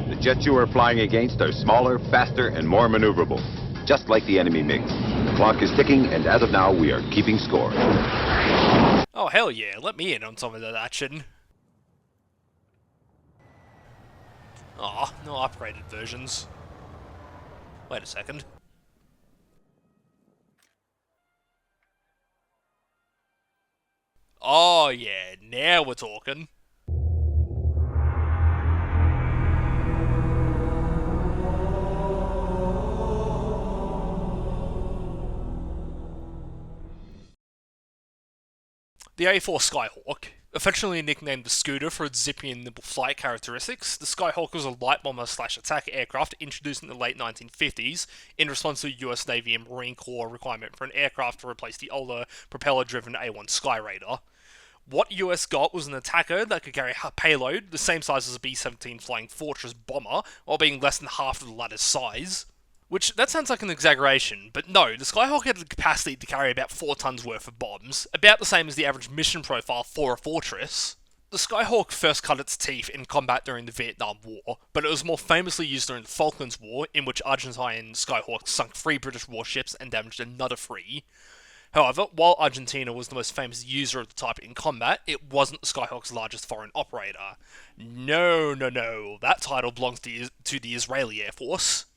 The jets you are flying against are smaller, faster, and more maneuverable. Just like the enemy MiGs. The clock is ticking, and as of now, we are keeping score. Oh, hell yeah, let me in on some of that action. Aw, no upgraded versions. Wait a second. Oh yeah, now we're talking. The A4 Skyhawk, affectionately nicknamed the Scooter for its zippy and nimble flight characteristics, the Skyhawk was a light bomber/attack aircraft introduced in the late 1950s in response to a US Navy and Marine Corps requirement for an aircraft to replace the older propeller-driven A1 Skyraider. What US got was an attacker that could carry a payload the same size as a B-17 Flying Fortress bomber, while being less than half of the latter's size. Which, that sounds like an exaggeration, but no, the Skyhawk had the capacity to carry about 4 tons worth of bombs, about the same as the average mission profile for a fortress. The Skyhawk first cut its teeth in combat during the Vietnam War, but it was more famously used during the Falklands War, in which Argentine Skyhawks sunk 3 British warships and damaged another 3. However, while Argentina was the most famous user of the type in combat, it wasn't the Skyhawk's largest foreign operator. No, that title belongs to the Israeli Air Force.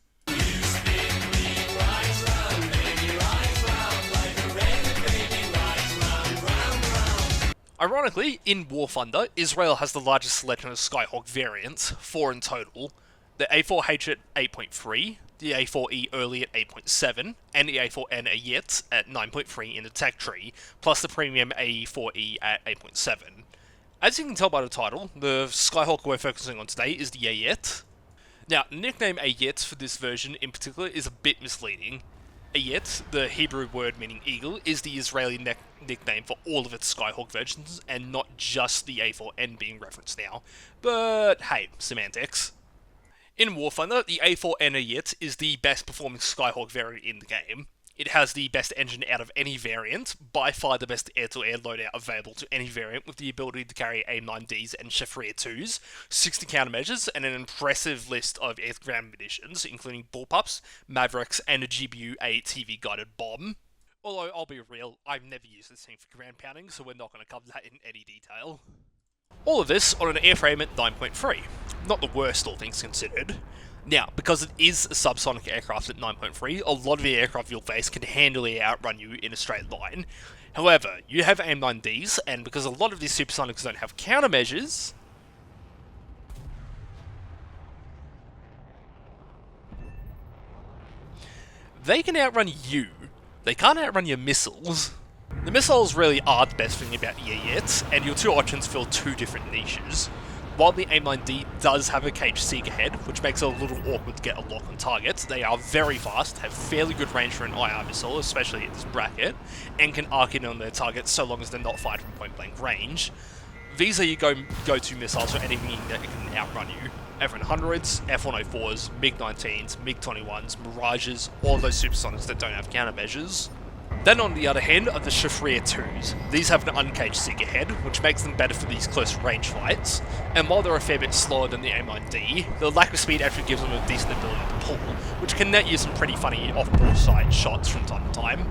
Ironically, in War Thunder, Israel has the largest selection of Skyhawk variants, 4 in total. The A4H at 8.3, the A4E early at 8.7, and the A4N Ayit at 9.3 in the tech tree, plus the premium A4E at 8.7. As you can tell by the title, the Skyhawk we're focusing on today is the Ayit. Now, the nickname Ayit for this version in particular is a bit misleading. Ayit, the Hebrew word meaning eagle, is the Israeli nickname for all of its Skyhawk versions, and not just the A4N being referenced now. But hey, semantics. In War Thunder, the A4N Ayit is the best performing Skyhawk variant in the game. It has the best engine out of any variant, by far the best air-to-air loadout available to any variant, with the ability to carry AIM-9Ds and Shafrir 2s, 60 countermeasures, and an impressive list of air-to-ground munitions, including bullpups, Mavericks, and a GBU-A TV-guided bomb. Although, I'll be real, I've never used this thing for ground pounding, so we're not going to cover that in any detail. All of this on an airframe at 9.3. Not the worst, all things considered. Now, because it is a subsonic aircraft at 9.3, a lot of the aircraft you'll face can handily outrun you in a straight line. However, you have AIM-9Ds, and because a lot of these supersonics don't have countermeasures, they can outrun you. They can't outrun your missiles. The missiles really are the best thing about the Ayit, and your 2 options fill 2 different niches. While the AIM-9D does have a cage seeker head, which makes it a little awkward to get a lock on targets, they are very fast, have fairly good range for an IR missile, especially at this bracket, and can arc in on their targets so long as they're not fired from point-blank range. These are your go-to missiles for anything that can outrun you. F-100s, F-104s, MiG-19s, MiG-21s, Mirages, all of those supersonics that don't have countermeasures. Then on the other hand are the Shafrir 2s. These have an uncaged seeker head, which makes them better for these close range fights, and while they're a fair bit slower than the AIM-9D, the lack of speed actually gives them a decent ability to pull, which can net you some pretty funny off-broadside shots from time to time.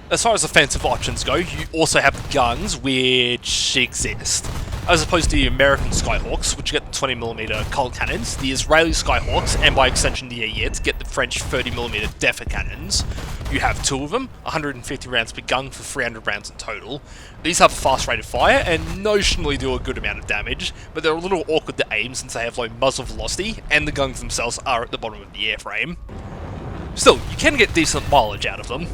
As far as offensive options go, you also have guns, which exist. As opposed to the American Skyhawks, which get the 20mm Colt cannons, the Israeli Skyhawks, and by extension the Ayit, get the French 30mm Defa cannons. You have 2 of them, 150 rounds per gun for 300 rounds in total. These have a fast rate of fire, and notionally do a good amount of damage, but they're a little awkward to aim since they have low muzzle velocity, and the guns themselves are at the bottom of the airframe. Still, you can get decent mileage out of them.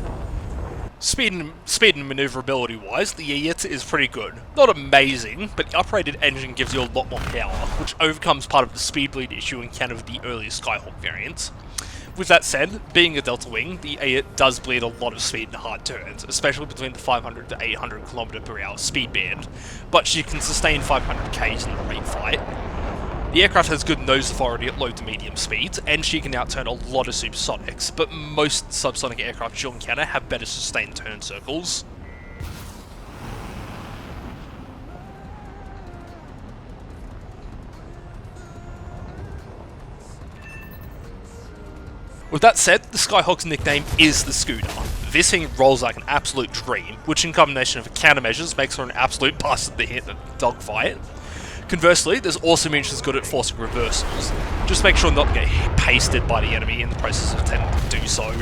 Speed and maneuverability wise, the Ayit is pretty good. Not amazing, but the uprated engine gives you a lot more power, which overcomes part of the speed bleed issue encountered with the earlier Skyhawk variants. With that said, being a delta wing, the Ayit does bleed a lot of speed in hard turns, especially between the 500 to 800 km/h speed band, but she can sustain 500 k's in a rate fight. The aircraft has good nose authority at low to medium speeds, and she can outturn a lot of supersonics, but most subsonic aircraft you'll encounter have better sustained turn circles. With that said, the Skyhawk's nickname is the Scooter. This thing rolls like an absolute dream, which in combination of countermeasures makes her an absolute bastard to hit in a dogfight. Conversely, there's also means she's good at forcing reversals. Just make sure not to get pasted by the enemy in the process of attempting to do so.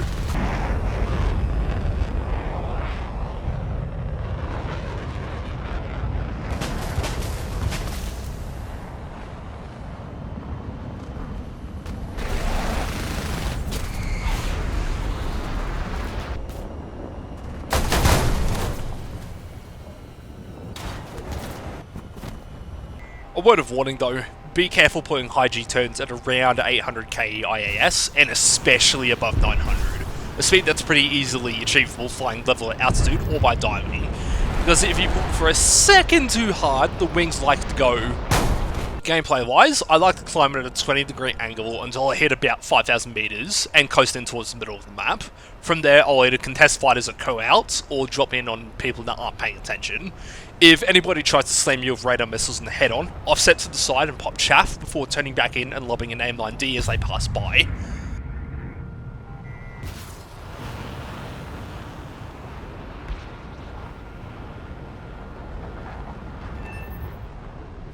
A word of warning though, be careful putting high G turns at around 800k IAS, and especially above 900, a speed that's pretty easily achievable flying level at altitude or by diving, because if you put for a second too hard, the wings like to go. Gameplay wise, I like to climb at a 20-degree angle until I hit about 5,000 meters and coast in towards the middle of the map. From there, I'll either contest fighters at co-outs or drop in on people that aren't paying attention. If anybody tries to slam you with radar missiles in the head-on, offset to the side and pop chaff before turning back in and lobbing an aimline D as they pass by.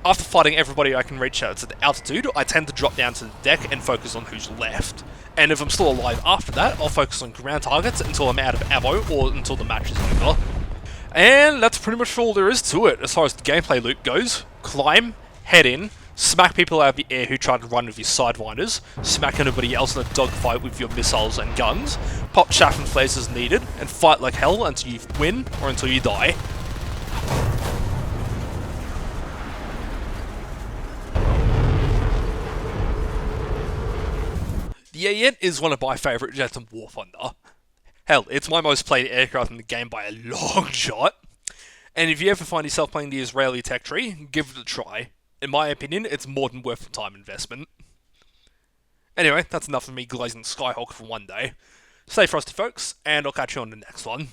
After fighting everybody I can reach out to the altitude, I tend to drop down to the deck and focus on who's left. And if I'm still alive after that, I'll focus on ground targets until I'm out of ammo or until the match is over. And that's pretty much all there is to it as far as the gameplay loop goes. Climb, head in, smack people out of the air who try to run with your sidewinders, smack anybody else in a dogfight with your missiles and guns, pop chaff and flares as needed, and fight like hell until you win or until you die. The Ayit is one of my favourite jets in War Thunder. Hell, it's my most played aircraft in the game by a long shot. And if you ever find yourself playing the Israeli tech tree, give it a try. In my opinion, it's more than worth the time investment. Anyway, that's enough of me glazing Skyhawk for one day. Stay frosty folks, and I'll catch you on the next one.